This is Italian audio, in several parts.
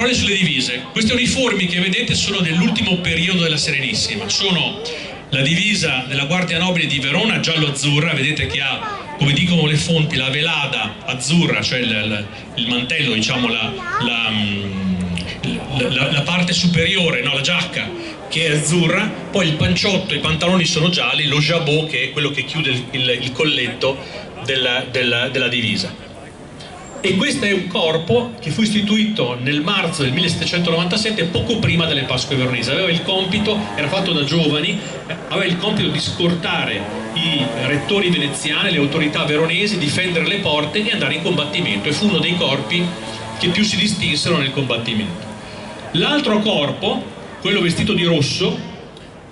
sulle divise. Queste uniformi che vedete sono dell'ultimo periodo della Serenissima, sono la divisa della Guardia Nobile di Verona giallo-azzurra, vedete che ha, come dicono le fonti, la velada azzurra, cioè il mantello, diciamo la parte superiore, no, la giacca che è azzurra, poi il panciotto e i pantaloni sono gialli, lo jabot che è quello che chiude il colletto della divisa. E questo è un corpo che fu istituito nel marzo del 1797, poco prima delle Pasque veronesi. Aveva il compito, era fatto da giovani, aveva il compito di scortare i rettori veneziani, le autorità veronesi, difendere le porte e andare in combattimento, e fu uno dei corpi che più si distinsero nel combattimento. L'altro corpo, quello vestito di rosso,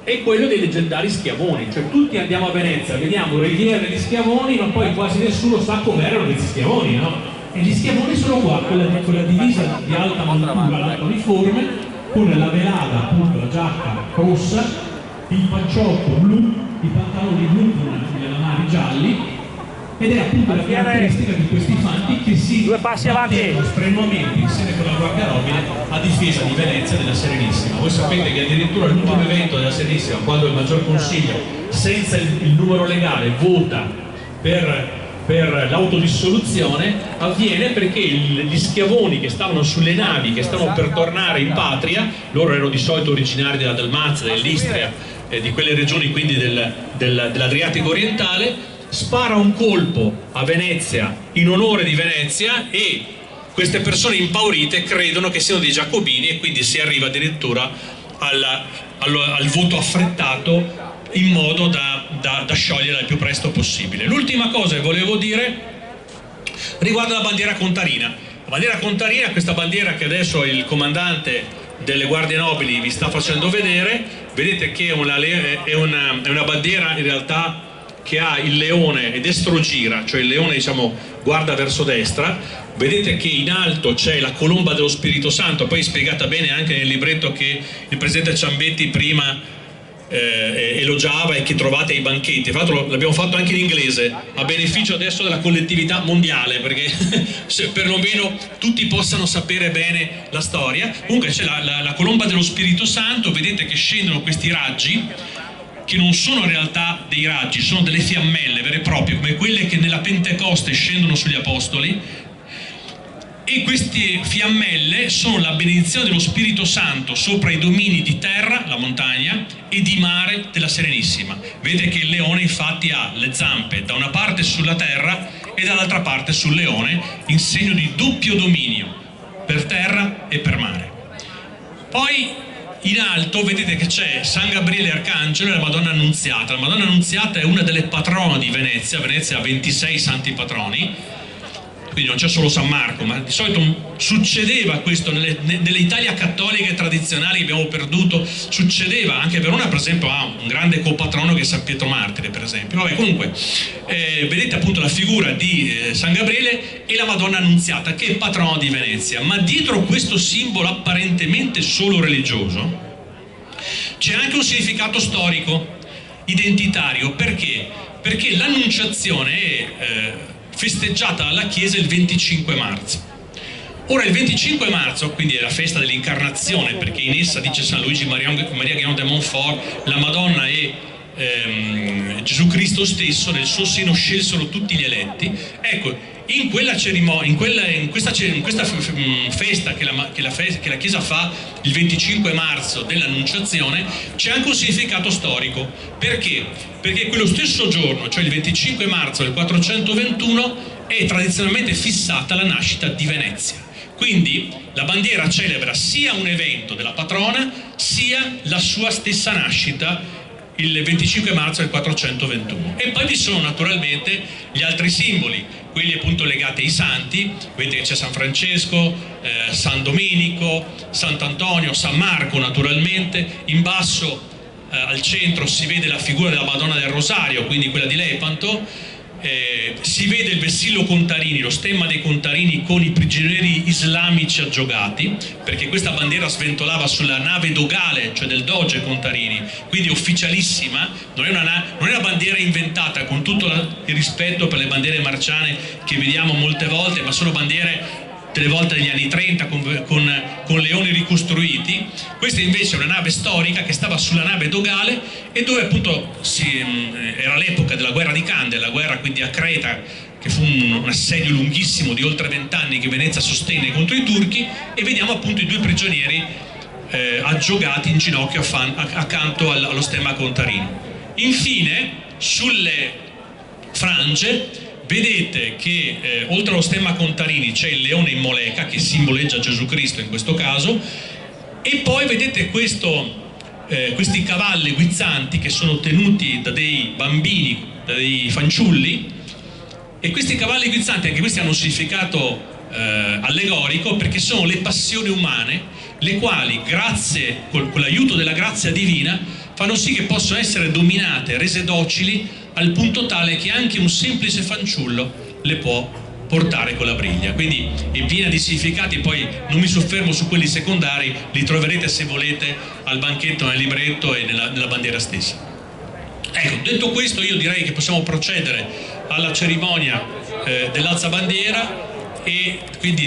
è quello dei leggendari Schiavoni, cioè tutti andiamo a Venezia, vediamo Riviera degli Schiavoni, ma poi quasi nessuno sa com'erano questi Schiavoni, no? E gli Schiavoni sono qua, quella divisa di alta montura, l'alta uniforme, con la velada, appunto la giacca rossa, il panciotto blu, i pantaloni blu con le lamari gialli, ed è appunto la caratteristica di questi fanti che si batterono strenuamente insieme con la Guardia Nobile a difesa di Venezia e della Serenissima. Voi sapete che addirittura l'ultimo evento della Serenissima, quando il Maggior Consiglio, senza il numero legale, vota per l'autodissoluzione, avviene perché gli Schiavoni che stavano sulle navi, che stavano per tornare in patria, loro erano di solito originari della Dalmazia, dell'Istria, di quelle regioni quindi dell'Adriatico orientale, spara un colpo a Venezia in onore di Venezia, e queste persone impaurite credono che siano dei giacobini, e quindi si arriva addirittura al voto affrettato in modo da sciogliere il più presto possibile. L'ultima cosa che volevo dire riguarda la bandiera contarina. La bandiera contarina, questa bandiera che adesso il comandante delle Guardie Nobili vi sta facendo vedere, vedete che è una bandiera in realtà che ha il leone e destro gira, cioè il leone, diciamo, guarda verso destra. Vedete che in alto c'è la colomba dello Spirito Santo, poi spiegata bene anche nel libretto che il presidente Ciambetti prima elogiava e che trovate ai banchetti. Tra l'altro l'abbiamo fatto anche in inglese, a beneficio adesso della collettività mondiale, perché se perlomeno tutti possano sapere bene la storia. Comunque c'è la colomba dello Spirito Santo, vedete che scendono questi raggi, che non sono in realtà dei raggi, sono delle fiammelle vere e proprie, come quelle che nella Pentecoste scendono sugli Apostoli. E queste fiammelle sono la benedizione dello Spirito Santo sopra i domini di terra, la montagna, e di mare della Serenissima. Vedete che il leone infatti ha le zampe da una parte sulla terra e dall'altra parte sul leone, in segno di doppio dominio, per terra e per mare. Poi in alto vedete che c'è San Gabriele Arcangelo e la Madonna Annunziata. La Madonna Annunziata è una delle patrone di Venezia. Venezia ha 26 santi patroni, quindi non c'è solo San Marco, ma di solito succedeva questo nelle Italia cattoliche tradizionali che abbiamo perduto, succedeva. Anche Verona per esempio ha un grande copatrono che è San Pietro Martire, per esempio. Vabbè, comunque vedete appunto la figura di San Gabriele e la Madonna Annunziata, che è patrono di Venezia. Ma dietro questo simbolo apparentemente solo religioso c'è anche un significato storico, identitario. Perché? Perché l'Annunciazione è festeggiata dalla Chiesa il 25 marzo. Ora il 25 marzo, quindi è la festa dell'incarnazione, perché in essa, dice San Luigi Maria Guillaume de Montfort, la Madonna e Gesù Cristo stesso nel suo seno scelsero tutti gli eletti. Ecco, in quella cerimonia, in questa festa che la Chiesa fa il 25 marzo dell'Annunciazione, c'è anche un significato storico. Perché? Perché quello stesso giorno, cioè il 25 marzo del 421, è tradizionalmente fissata la nascita di Venezia. Quindi la bandiera celebra sia un evento della patrona, sia la sua stessa nascita il 25 marzo del 421. E poi vi sono naturalmente gli altri simboli, quelli appunto legati ai santi. Vedete che c'è San Francesco, San Domenico, Sant'Antonio, San Marco naturalmente. In basso al centro si vede la figura della Madonna del Rosario, quindi quella di Lepanto. Si vede il vessillo Contarini, lo stemma dei Contarini con i prigionieri islamici aggiogati, perché questa bandiera sventolava sulla nave dogale, cioè del doge Contarini, quindi ufficialissima. Non è una bandiera inventata, con tutto il rispetto per le bandiere marciane che vediamo molte volte, ma sono bandiere delle volte degli anni 30 con leoni ricostruiti. Questa invece è una nave storica che stava sulla nave dogale e dove appunto era l'epoca della guerra di Candide, la guerra quindi a Creta, che fu un assedio lunghissimo di oltre 20 anni che Venezia sostenne contro i turchi, e vediamo appunto i due prigionieri aggiogati in ginocchio accanto allo stemma Contarini. Infine, sulle frange vedete che oltre allo stemma Contarini c'è il leone in moleca, che simboleggia Gesù Cristo in questo caso, e poi vedete questi cavalli guizzanti che sono tenuti da dei bambini, da dei fanciulli, e questi cavalli guizzanti, anche questi hanno un significato allegorico, perché sono le passioni umane, le quali grazie, con l'aiuto della grazia divina, fanno sì che possano essere dominate, rese docili, al punto tale che anche un semplice fanciullo le può portare con la briglia. Quindi è piena di significati, poi non mi soffermo su quelli secondari, li troverete se volete al banchetto, nel libretto e nella bandiera stessa. Ecco, detto questo, io direi che possiamo procedere alla cerimonia dell'alzabandiera, e quindi